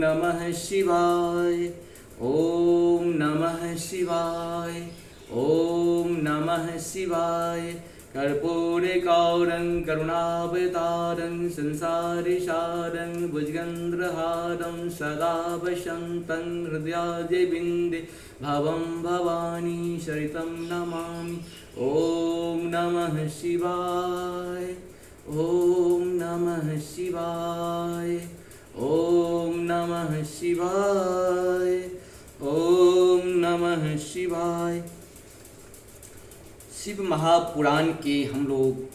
नमः शिवाय। ओम नमः शिवाय। ओम नमः शिवाय। कर्पूरे गौरं करुणावतारं संसारसारं भुजगेन्द्रहारं सदा वसन्तं हृदयारविन्दे भवं भवानी सरितं नमामि। ओम नमः शिवाय। ओम नमः शिवाय। ओम नमः शिवाय। ओम नमः शिवाय। शिव महापुराण के हम लोग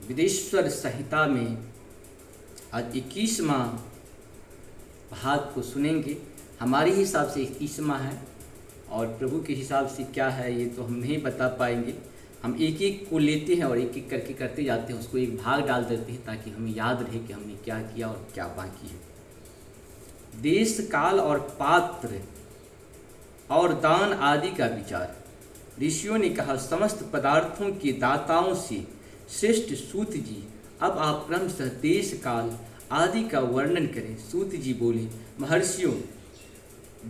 विदेश्वर संहिता में आज 21वां भाग को सुनेंगे। हमारे हिसाब से 21वां है और प्रभु के हिसाब से क्या है ये तो हम नहीं बता पाएंगे। हम एक एक को लेते हैं और एक एक करके करते जाते हैं, उसको एक भाग डाल देते हैं ताकि हमें याद रहे कि हमने क्या किया और क्या बाकी है। देश काल और पात्र और दान आदि का विचार। ऋषियों ने कहा, समस्त पदार्थों के दाताओं से श्रेष्ठ सूत जी, अब आप क्रमशः देश काल आदि का वर्णन करें। सूत जी बोले, महर्षियों,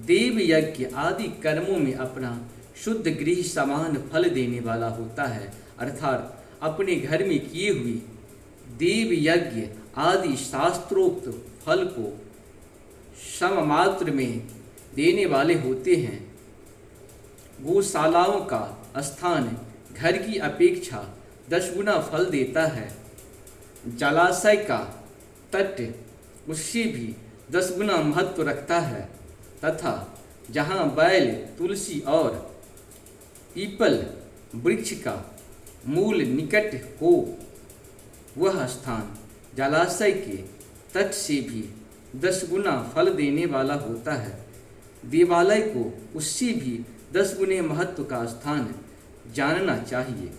देव यज्ञ आदि कर्मों में अपना शुद्ध गृह समान फल देने वाला होता है, अर्थात अपने घर में किए हुए देव यज्ञ आदि शास्त्रोक्त फल को सममात्र में देने वाले होते हैं। गौशालाओं का स्थान घर की अपेक्षा 10 गुना फल देता है। जलाशय का तट उससे भी 10 गुना महत्व रखता है तथा जहाँ बैल, तुलसी और पीपल वृक्ष का मूल निकट हो वह स्थान जलाशय के तट से भी 10 गुना फल देने वाला होता है। देवालय को उससे भी 10 गुने महत्व का स्थान जानना चाहिए।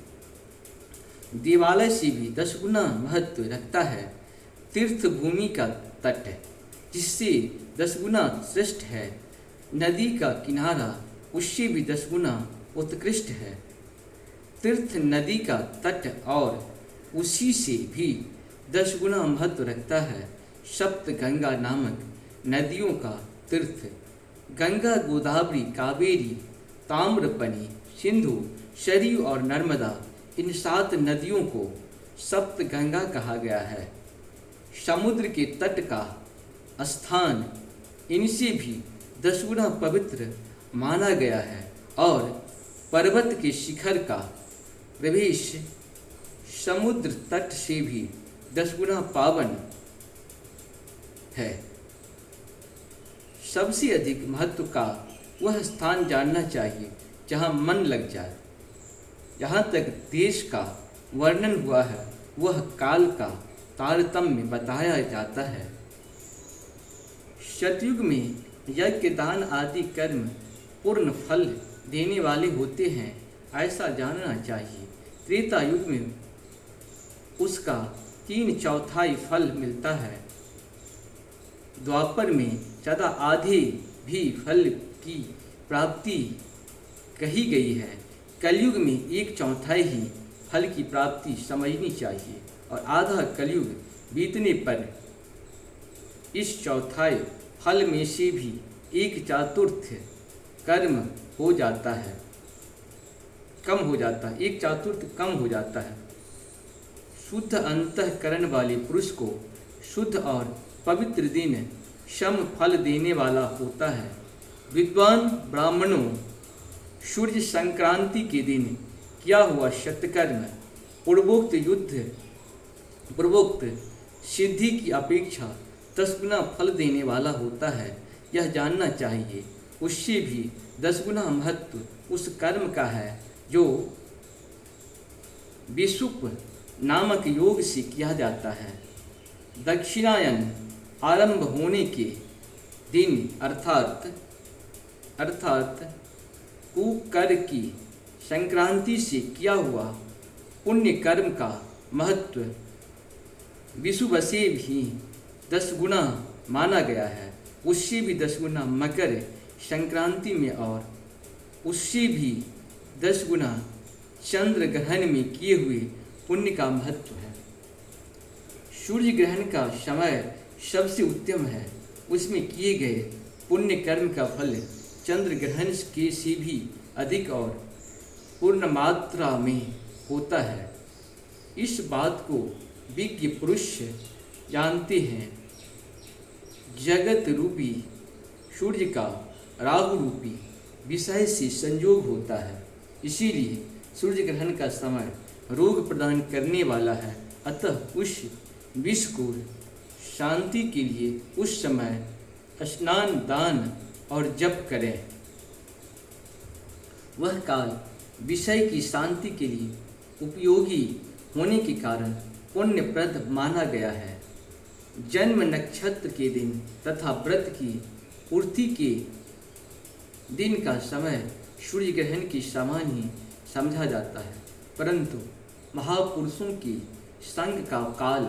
देवालय से भी 10 गुना महत्व रखता है। तीर्थ भूमि का तट जिससे 10 गुना श्रेष्ठ है। नदी का किनारा उससे भी 10 गुना उत्कृष्ट है। तीर्थ नदी का तट और उसी से भी 10 गुना महत्व रखता है। सप्त गंगा नामक नदियों का तीर्थ गंगा, गोदावरी, कावेरी, ताम्रपनी, सिंधु, सरयू और नर्मदा, इन 7 नदियों को सप्त गंगा कहा गया है। समुद्र के तट का स्थान इनसे भी 10 गुना पवित्र माना गया है और पर्वत के शिखर का प्रवेश समुद्र तट से भी 10 गुना पावन है। सबसे अधिक महत्व का वह स्थान जानना चाहिए जहाँ मन लग जाए। जहाँ तक देश का वर्णन हुआ है वह काल का तारतम्य बताया जाता है। सतयुग में यज्ञ, दान आदि कर्म पूर्ण फल देने वाले होते हैं, ऐसा जानना चाहिए। त्रेता युग में उसका 3/4 फल मिलता है। द्वापर में सदा आधे भी फल की प्राप्ति कही गई है। कलयुग में 1/4 ही फल की प्राप्ति समझनी चाहिए और आधा कलयुग बीतने पर इस 1/4 फल में से भी 1/4 कर्म हो जाता है, कम हो जाता है, 1/4 कम हो जाता है। शुद्ध अंतःकरण वाले पुरुष को शुद्ध और पवित्र दिन सम फल देने वाला होता है। विद्वान ब्राह्मणों सूर्य संक्रांति के दिन किया हुआ सत्कर्म पूर्वोक्त सिद्धि की अपेक्षा 10 गुना फल देने वाला होता है। यह जानना चाहिए। उससे भी 10 गुना महत्व उस कर्म का है जो विषुप नामक योग से किया जाता है। दक्षिणायन आरंभ होने के दिन अर्थात कुकर की संक्रांति से किया हुआ पुण्य कर्म का महत्व विषुव से भी 10 गुना माना गया है। उससे भी 10 गुना मकर संक्रांति में और उससे भी 10 गुना चंद्र ग्रहण में किए हुए पुण्य का महत्व है। सूर्य ग्रहण का समय सबसे उत्तम है। उसमें किए गए पुण्य कर्म का फल चंद्र ग्रहण के से भी अधिक और पूर्ण मात्रा में होता है। इस बात को विज्ञ पुरुष जानते हैं। जगत रूपी सूर्य का राहु रूपी विषय से संयोग होता है, इसीलिए सूर्य ग्रहण का समय रोग प्रदान करने वाला है। अतः उस विष को शांति के लिए उस समय स्नान, दान और जप करें। वह काल विषय की शांति के लिए उपयोगी होने के कारण पुण्यप्रद माना गया है। जन्म नक्षत्र के दिन तथा व्रत की पूर्ति के दिन का समय सूर्य ग्रहण के समान ही समझा जाता है, परंतु महापुरुषों की संग का काल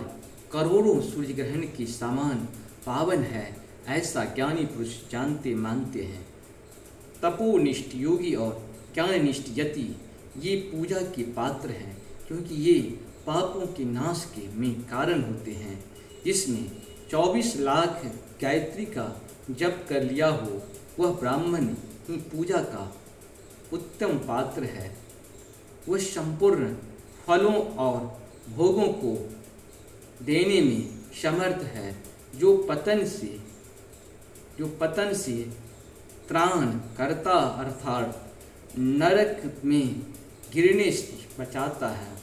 करोड़ों सूर्य ग्रहण के समान पावन है, ऐसा ज्ञानी पुरुष जानते मानते हैं। तपोनिष्ठ योगी और ज्ञाननिष्ठ यति ये पूजा के पात्र हैं, क्योंकि ये पापों के नाश के में कारण होते हैं। जिसने 24 लाख गायत्री का जप कर लिया हो, वह ब्राह्मण ही पूजा का उत्तम पात्र है। वह संपूर्ण फलों और भोगों को देने में समर्थ है। जो पतन से त्राण करता अर्थात नरक में गिरने से बचाता है,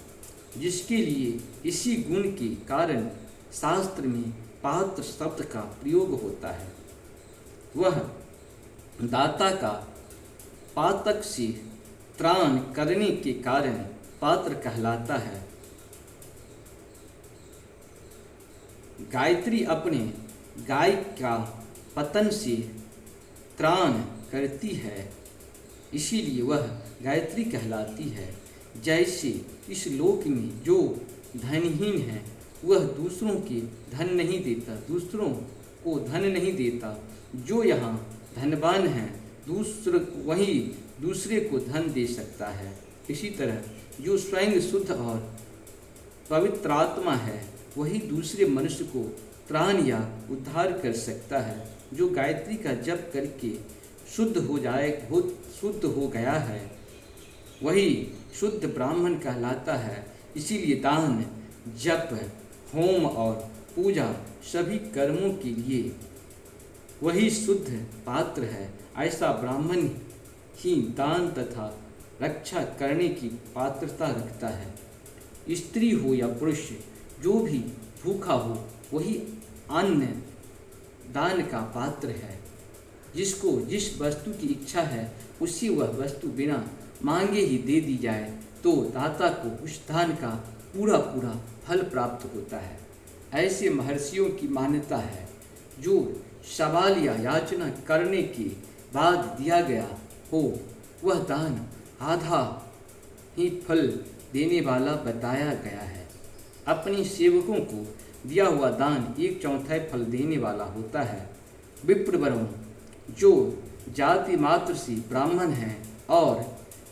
जिसके लिए इसी गुण के कारण शास्त्र में पात्र शब्द का प्रयोग होता है। वह दाता का पातक से त्राण करने के कारण पात्र कहलाता है। गायत्री अपने गाय का पतन से त्राण करती है, इसीलिए वह गायत्री कहलाती है। जैसे इस लोक में जो धनहीन है वह दूसरों के धन नहीं देता, दूसरों को धन नहीं देता, जो यहाँ धनवान है वही दूसरे को धन दे सकता है। इसी तरह जो स्वयं शुद्ध और पवित्र आत्मा है वही दूसरे मनुष्य को त्राण या उद्धार कर सकता है। जो गायत्री का जप करके शुद्ध हो गया है वही शुद्ध ब्राह्मण कहलाता है। इसीलिए दान, जप, होम और पूजा सभी कर्मों के लिए वही शुद्ध पात्र है। ऐसा ब्राह्मण ही दान तथा रक्षा करने की पात्रता रखता है। स्त्री हो या पुरुष, जो भी भूखा हो वही अन्न दान का पात्र है। जिसको जिस वस्तु की इच्छा है उसी वह वस्तु बिना मांगे ही दे दी जाए तो दाता को उस दान का पूरा फल प्राप्त होता है। ऐसे महर्षियों की मान्यता है। जो सवाल या याचना करने के बाद दिया गया हो वह दान आधा ही फल देने वाला बताया गया है। अपने सेवकों को दिया हुआ दान 1/4 फल देने वाला होता है। विप्रवरों, जो जाति मात्र से ब्राह्मण है और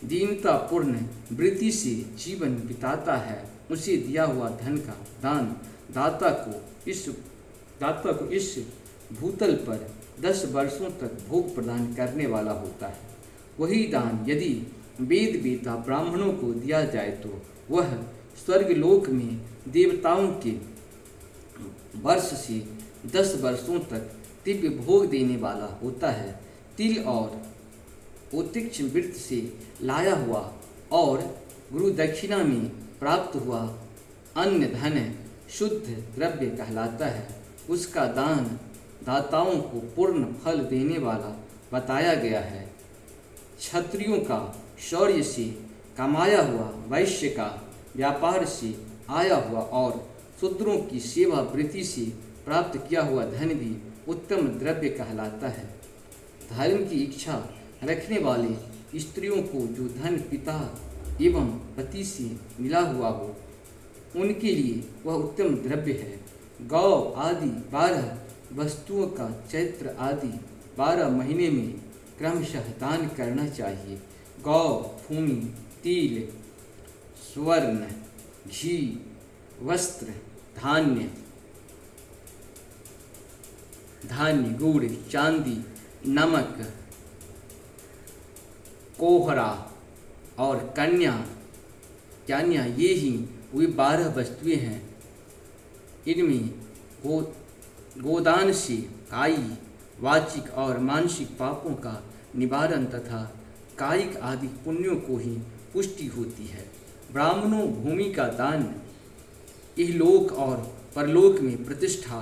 दीनतापूर्ण वृत्ति से जीवन बिताता है, उसे दिया हुआ धन का दान दाता को इस भूतल पर 10 वर्षों तक भोग प्रदान करने वाला होता है। वही दान यदि वेद वेता ब्राह्मणों को दिया जाए तो वह स्वर्गलोक में देवताओं के वर्ष से 10 वर्षों तक दिव्य भोग देने वाला होता है। तिल और उत्तिक्ष वृत्त से लाया हुआ और गुरु दक्षिणा में प्राप्त हुआ अन्य धन शुद्ध द्रव्य कहलाता है। उसका दान दाताओं को पूर्ण फल देने वाला बताया गया है। क्षत्रियों का शौर्य से कमाया हुआ, वैश्य का व्यापार से आया हुआ और शूद्रों की सेवा वृत्ति से प्राप्त किया हुआ धन भी उत्तम द्रव्य कहलाता है। धर्म की इच्छा रखने वाले स्त्रियों को जो धन पिता एवं पति से मिला हुआ हो उनके लिए वह उत्तम द्रव्य है। गौ आदि 12 वस्तुओं का चैत्र आदि 12 महीने में क्रमशः दान करना चाहिए। गौ, भूमि, तिल, स्वर्ण, घी, वस्त्र, धान्य, धान्य, गुड़, चांदी, नमक, कोहरा और कन्या ये ही वे 12 वस्तुएं हैं। इनमें गोदान से कायी, वाचिक और मानसिक पापों का निवारण तथा कायिक आदि पुण्यों को ही पुष्टि होती है। ब्राह्मणों भूमि का दान इहलोक और परलोक में प्रतिष्ठा,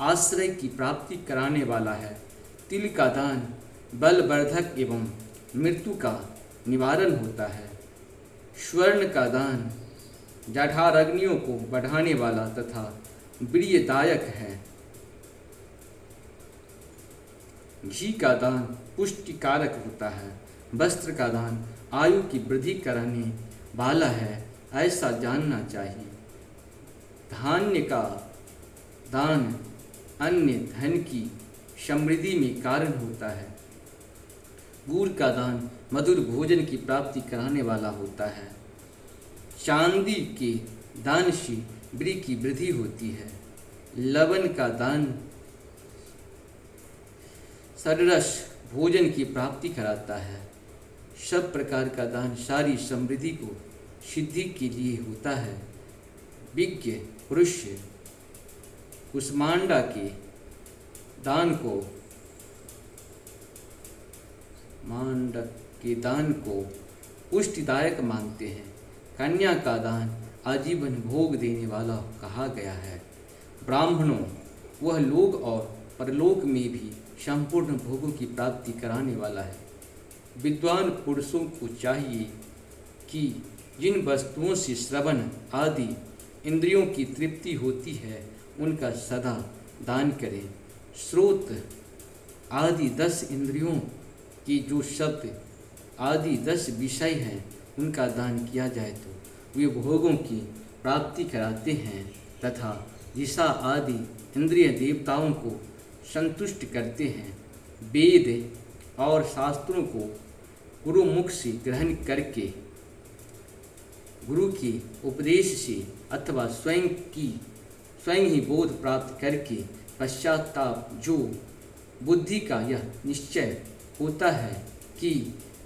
आश्रय की प्राप्ति कराने वाला है। तिल का दान बलवर्धक एवं मृत्यु का निवारण होता है। स्वर्ण का दान जठराग्नियों को बढ़ाने वाला तथा वीर्यदायक है। घी का दान पुष्टिकारक होता है। वस्त्र का दान आयु की वृद्धि कराने वाला है, ऐसा जानना चाहिए। धान्य का दान अन्य धन की समृद्धि में कारण होता है। गुड़ का दान मधुर भोजन की प्राप्ति कराने वाला होता है। चांदी के दान से ब्री की वृद्धि होती है। लवण का दान सररस भोजन की प्राप्ति कराता है। सब प्रकार का दान सारी समृद्धि को सिद्धि के लिए होता है। विज्ञ पुरुष कुष्मांडा के दान को पुष्टिदायक मानते हैं। कन्या का दान आजीवन भोग देने वाला कहा गया है। ब्राह्मणों वह लोक और परलोक में भी संपूर्ण भोगों की प्राप्ति कराने वाला है। विद्वान पुरुषों को चाहिए कि जिन वस्तुओं से श्रवण आदि इंद्रियों की तृप्ति होती है उनका सदा दान करें। श्रोत आदि 10 इंद्रियों की जो शब्द आदि 10 विषय हैं उनका दान किया जाए तो वे भोगों की प्राप्ति कराते हैं तथा दिशा आदि इंद्रिय देवताओं को संतुष्ट करते हैं। वेद और शास्त्रों को गुरुमुख से ग्रहण करके गुरु के उपदेश से अथवा स्वयं ही बोध प्राप्त करके पश्चाताप जो बुद्धि का यह निश्चय होता है कि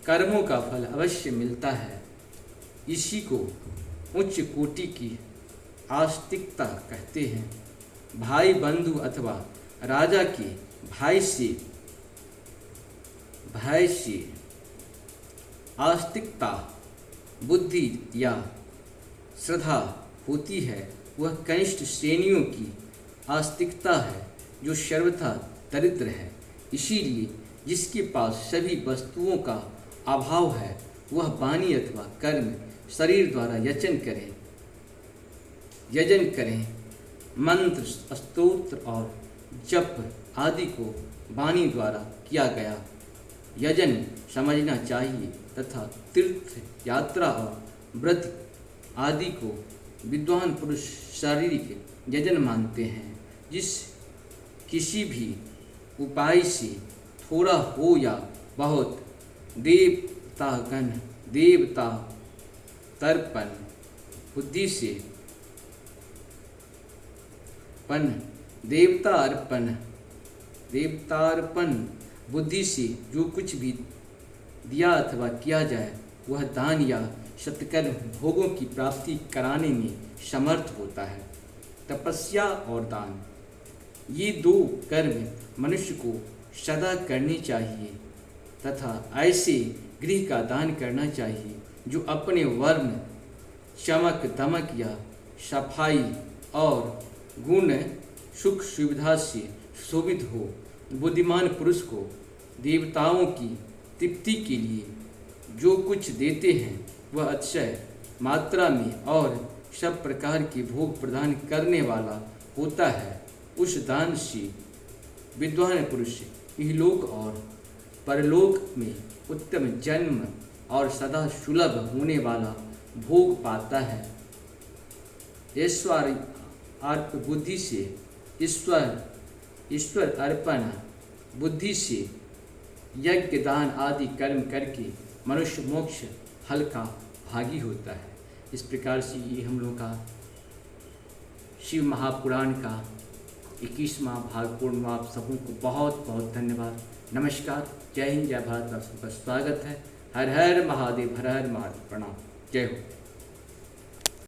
कर्मों का फल अवश्य मिलता है, इसी को उच्च कोटि की आस्तिकता कहते हैं। भाई बंधु अथवा राजा के भाई से आस्तिकता बुद्धि या श्रद्धा होती है, वह कनिष्ठ श्रेणियों की आस्तिकता है जो सर्वथा दरिद्र है। इसीलिए जिसके पास सभी वस्तुओं का अभाव है वह वाणी अथवा कर्म शरीर द्वारा यजन करें। मंत्र, स्तोत्र और जप आदि को वाणी द्वारा किया गया यजन समझना चाहिए तथा तीर्थ यात्रा और व्रत आदि को विद्वान पुरुष शारीरिक यजन मानते हैं। जिस किसी भी उपाय से थोड़ा हो या बहुत देवतागण देवता तर्पण बुद्धि से देवतार्पण बुद्धि से जो कुछ भी दिया अथवा किया जाए वह दान या सत्कर्म भोगों की प्राप्ति कराने में समर्थ होता है। तपस्या और दान ये 2 कर्म मनुष्य को सदा करने चाहिए तथा ऐसे गृह का दान करना चाहिए जो अपने वर्ण, चमक दमक या सफाई और गुण सुख सुविधा से शोभित हो। बुद्धिमान पुरुष को देवताओं की तृप्ति के लिए जो कुछ देते हैं वह अतिशय मात्रा में और सब प्रकार के भोग प्रदान करने वाला होता है। उस दान से विद्वान पुरुष इहलोक और परलोक में उत्तम जन्म और सदा सुलभ होने वाला भोग पाता है। ईश्वर अर्प बुद्धि से ईश्वर अर्पण बुद्धि से यज्ञ दान आदि कर्म करके मनुष्य मोक्ष फल का भागी होता है। इस प्रकार से ये हम लोग का शिव महापुराण का 21वां भाग पूर्ण हुआ। आप सबों को बहुत बहुत धन्यवाद। नमस्कार, जय हिंद, जय भारत। आप सबका स्वागत है। हर हर महादेव, हर हर महादेव। प्रणाम, जय हो।